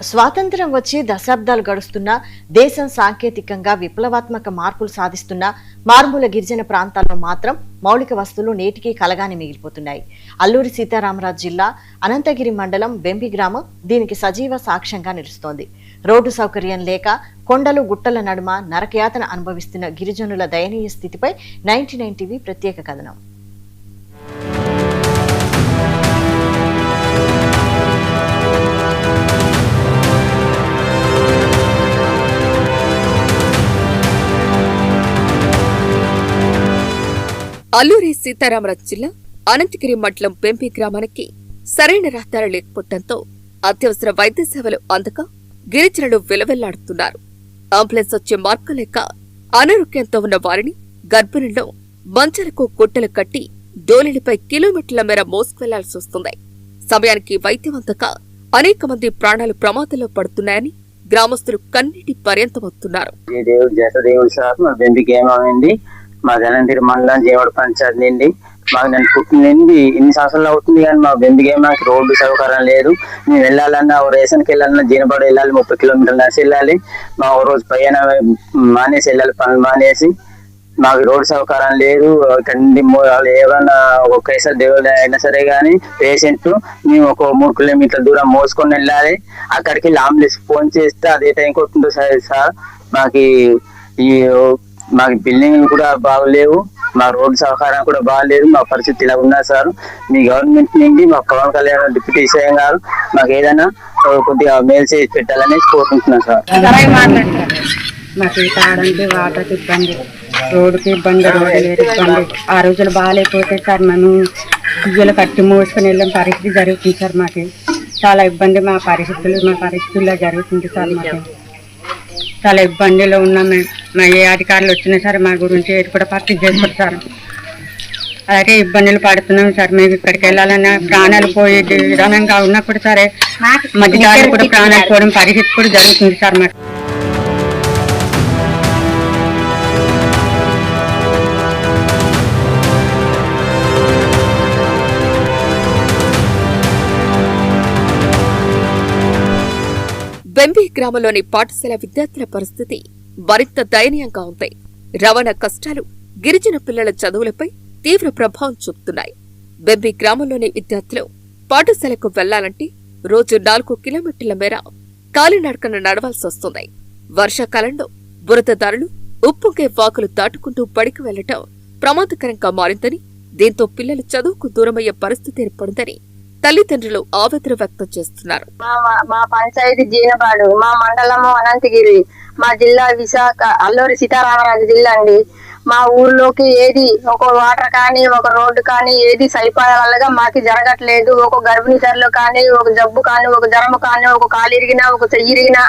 స్వాతంత్ర్యం వచ్చి దశాబ్దాలు గడుస్తున్నా దేశం సాంకేతికంగా విప్లవాత్మక మార్పులు సాధిస్తున్న మారుమూల గిరిజన ప్రాంతాల్లో మాత్రం మౌలిక వస్తువులు నేటికి కలగానే మిగిలిపోతున్నాయి. అల్లూరి సీతారామరాజు జిల్లా అనంతగిరి మండలం బెంబి గ్రామం దీనికి సజీవ సాక్ష్యంగా నిలుస్తోంది. రోడ్డు సౌకర్యం లేక కొండలు గుట్టల నడుమ నరకయాతన అనుభవిస్తున్న గిరిజనుల దయనీయ స్థితిపై 99 టీవీ ప్రత్యేక కథనం. అల్లూరి సీతారామరాజు జిల్లా అనంతగిరి మండలం బెంబి గ్రామానికి సరైన రహదారి లేకపోవడంతో అత్యవసర వైద్య సేవలు అందక గిరిజనులు విలవెల్లాడుతున్నారు. అంబులెన్స్ వచ్చే మార్గం లేక అనారోగ్యంతో ఉన్న వారిని గర్భిణుల్లో మంచాలకు గుట్టలు కట్టి డోలీలపై కిలోమీటర్ల మేర మోసుకువెళ్లాల్సి వస్తుంది. సమయానికి వైద్యం అందక అనేక మంది ప్రాణాలు ప్రమాదంలో పడుతున్నాయని గ్రామస్తులు కన్నీటి పర్యంతమవుతున్నారు. మా అనంతగిరి మండలం జీవడ పంచాయతీ నుండి మాకు నేను పుట్టినండి ఇన్ని సంవత్సరాలు అవుతుంది, కానీ మా బెంబికి మాకు రోడ్డు సౌకర్యం లేదు. మేము వెళ్ళాలన్నా రేషన్కి వెళ్ళాలన్నా జీనపాడు వెళ్ళాలి, 30 కిలోమీటర్లు నడిచి వెళ్ళాలి. మా రోజు పైన మానేసి వెళ్ళాలి, పనులు మానేసి. మాకు రోడ్డు సౌకర్యం లేదు. ఇక్కడ నుండి ఏమన్నా ఒకేసారి దేవుడు అయినా సరే కానీ పేషెంట్ మేము ఒక 3 కిలోమీటర్ల దూరం మోసుకొని వెళ్ళాలి. అక్కడికి అంబులెన్స్ ఫోన్ చేస్తే అదే టైం కొట్టుందో సార్. మాకు బిల్డింగ్ కూడా బాగలేవు, మా రోడ్డు సౌకర్యం కూడా బాగలేదు. మా పరిస్థితి ఇలా ఉన్నా సార్. మీ గవర్నమెంట్ నుండి మా పవన్ కళ్యాణ్ డిప్యూటీ సీఎం గారు మాకు ఏదైనా కొద్దిగా మేలు చేసి పెట్టాలని కోరుకుంటున్నాం సార్. మాకు తాగడానికి వాటర్ ఇబ్బంది, రోడ్డుకి ఇబ్బంది, ఇబ్బంది. ఆ రోజులు బాగాలేకపోతే సార్ మేము ఇయ్యలు కట్టి మోసుకొని వెళ్ళిన పరిస్థితి జరుగుతుంది సార్. మాకు చాలా ఇబ్బంది, మా పరిస్థితుల్లో జరుగుతుంది సార్. మాకు చాలా ఇబ్బందిలో ఉన్నాం. మా ఏ అధికారులు వచ్చినా సరే మా గురించి ఏది కూడా పక్కన చేసుకోండి సార్. అలాగే ఇబ్బందులు పడుతున్నాం సార్. మేము ఇక్కడికి వెళ్ళాలన్నా ప్రాణాలు పోయే విధానంగా ఉన్నప్పుడు సరే మధ్యదారి కూడా ప్రాణాలు పోవడం పరిస్థితి కూడా జరుగుతుంది సార్. మాకు బెంబి గ్రామంలోని పాఠశాల విద్యార్థుల పరిస్థితి మరింత దయనీయంగా ఉంది. రవాణా కష్టాలు గిరిజన పిల్లల చదువులపై తీవ్ర ప్రభావం చూపుతున్నాయి. బెంబి గ్రామంలోని విద్యార్థులు పాఠశాలకు వెళ్లాలంటే రోజు 4 కిలోమీటర్ల మేర కాలినడకన నడవాల్సి వస్తుంది. వర్షాకాలంలో బురదదారులు ఉప్పొంగే వాకులు దాటుకుంటూ బడికి వెళ్లటం ప్రమాదకరంగా మారిందని, దీంతో పిల్లలు చదువుకు దూరమయ్యే పరిస్థితి ఏర్పడిందని తల్లిదండ్రులు ఆవేదన వ్యక్తం చేస్తున్నారు. మా పంచాయతీ జీనపాడు, మా మండలము అనంతగిరి, మా జిల్లా విశాఖ అల్లూరి సీతారామరాజు జిల్లా అండి. మా ఊర్లోకి ఏది ఒక వాటర్ కానీ ఒక రోడ్డు కానీ ఏది సరిపడాలుగా మాకు జరగట్లేదు. ఒక గర్భిణీ తరలు కానీ ఒక జబ్బు కానీ ఒక జ్వరము కానీ ఒక కాలు ఇరిగినా ఒక చెయ్యి ఇరిగినా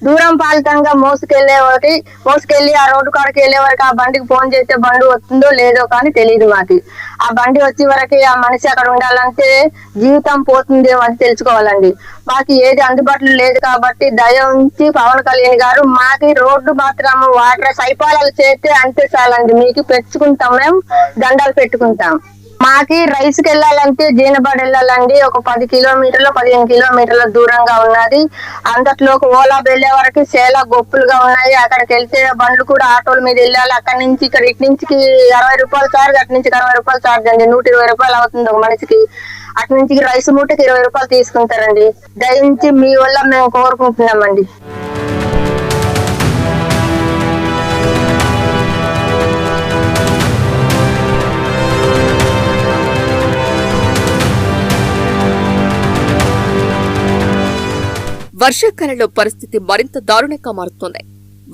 దూరం పాలితంగా మోసుకెళ్ళి ఆ రోడ్డు కాడికి వెళ్లే వరకు ఆ బండికి ఫోన్ చేస్తే బండి వస్తుందో లేదో కానీ తెలియదు మాకు. ఆ బండి వచ్చే వరకు ఆ మనిషి అక్కడ ఉండాలంటే జీవితం పోతుందేమో అని తెలుసుకోవాలండి. మాకు ఏది అందుబాటులో లేదు కాబట్టి దయ ఉంచి పవన్ కళ్యాణ్ గారు మాకి రోడ్డు మాత్రం వాటర్ సైపాలాలు చేస్తే అంతే చాలండి. మీకు పెట్టుకుంటాం, మేము దండాలు పెట్టుకుంటాం. మాకి రైస్కి వెళ్ళాలంటే జీనపాడు వెళ్ళాలండి. ఒక 10 కిలోమీటర్లు 15 కిలోమీటర్ల దూరంగా ఉన్నది. అంతట్లోకి ఓలా వెళ్లే వరకు చాలా గొప్పులుగా ఉన్నాయి. అక్కడికి వెళ్తే బండ్లు కూడా ఆటోల మీద వెళ్ళాలి. అక్కడి నుంచి ఇక్కడ ఇటు నుంచి 60 రూపాయలు చార్జ్, అటు నుంచి 60 రూపాయలు చార్జ్ అండి. 120 రూపాయలు అవుతుంది ఒక మనిషికి. అటు నుంచి రైస్ మూటకి 20 రూపాయలు తీసుకుంటారండి. దయించి మీ వల్ల మేము కోరుకుంటున్నామండి. వర్షాకాలంలో పరిస్థితి మరింత దారుణంగా మారుతోంది.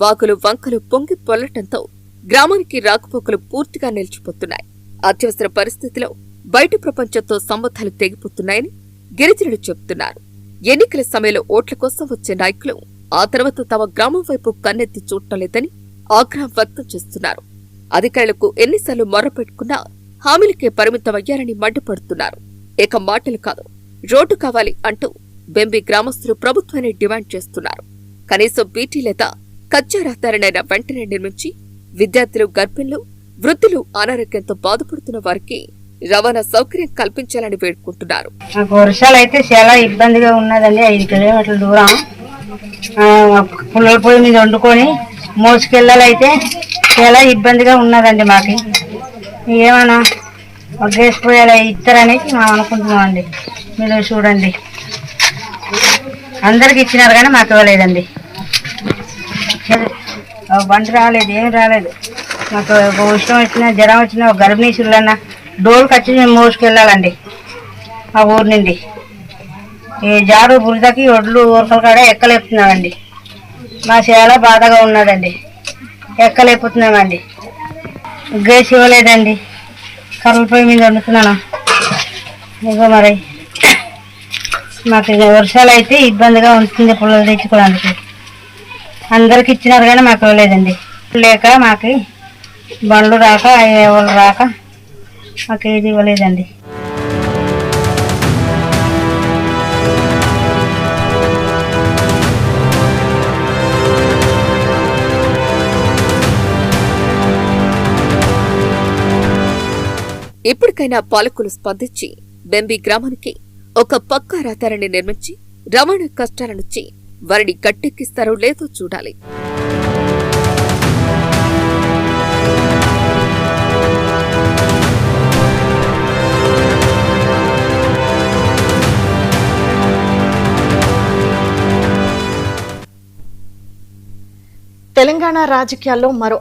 వాగులు వంకలు పొంగి పొల్లటంతో గ్రామానికి రాకపోకలు పూర్తిగా నిలిచిపోతున్నాయి. అత్యవసర పరిస్థితిలో బయట ప్రపంచంతో సంబంధాలు తెగిపోతున్నాయని గిరిజనులు చెబుతున్నారు. ఎన్నికల సమయంలో ఓట్ల కోసం వచ్చే నాయకులు ఆ తర్వాత తమ గ్రామం వైపు కన్నెత్తి చూడటం లేదని ఆగ్రహం వ్యక్తం చేస్తున్నారు. అధికారులకు ఎన్నిసార్లు మొర్రపెట్టుకున్నా హామీలకే పరిమితమయ్యారని మండిపడుతున్నారు. ఏక మాటలు కాదు, రోడ్డు కావాలి అంటూ బెంబి గ్రామస్తులు ప్రభుత్వాన్ని డిమాండ్ చేస్తున్నారు. కనీసం బీటీ లేదా కచ్చా రహదారినైనా వెంటనే నిర్మించి విద్యార్థులు, గర్భిణులు, వృద్ధులు, అనారోగ్యంతో బాధపడుతున్న వారికి రవాణా సౌకర్యం కల్పించాలని వేడుకుంటున్నారు. మాకు వర్షాలు అయితే చాలా ఇబ్బందిగా ఉన్నదండి. 5 కిలోమీటర్ల దూరం పుల్లల పొయ్యి మీద వండుకొని మోసుకెళ్ళాలైతే చాలా ఇబ్బందిగా ఉన్నదండి. మాకు ఏమైనా గ్యాస్ పొయ్యాలి ఇస్తారని మేము అనుకుంటున్నామండి. మీరు చూడండి, అందరికి ఇచ్చినారు కానీ మాకు ఇవ్వలేదండి. బండి రాలేదు, ఏం రాలేదు. మాకు ఒక ఉష్ణం వచ్చినా జ్వరం వచ్చినా ఒక గర్భిణీ చూడన్నా డోలు కచ్చి మేము మోసుకెళ్ళాలండి ఆ ఊరు నుండి. ఈ జాడు బురదకి ఒడ్లు ఊరకల కాడ ఎక్కలేపుతున్నామండి. మా చాలా బాధగా ఉన్నదండి, ఎక్కలేపుతున్నామండి. గ్యాస్ ఇవ్వలేదండి, కర్రల పొయ్యి మీద వండుతున్నాను. ఇగో మరి మాకు వర్షాలు అయితే ఇబ్బందిగా ఉంటుంది పుల్లలు తెచ్చుకోవడానికి. అందరికి ఇచ్చినారు కానీ మాకు ఇవ్వలేదండి. లేక మాకు బండ్లు రాక ఎవరు రాక మాకు ఏది ఇవ్వలేదండి. ఇప్పటికైనా పాలకులు స్పందించి బెంబి గ్రామానికి ఒక పక్కా రహదారిని నిర్మించి రవాణా కష్టాల నుంచి వారిని గట్టెక్కిస్తారో లేదో చూడాలి. తెలంగాణ రాజకీయాల్లో మరో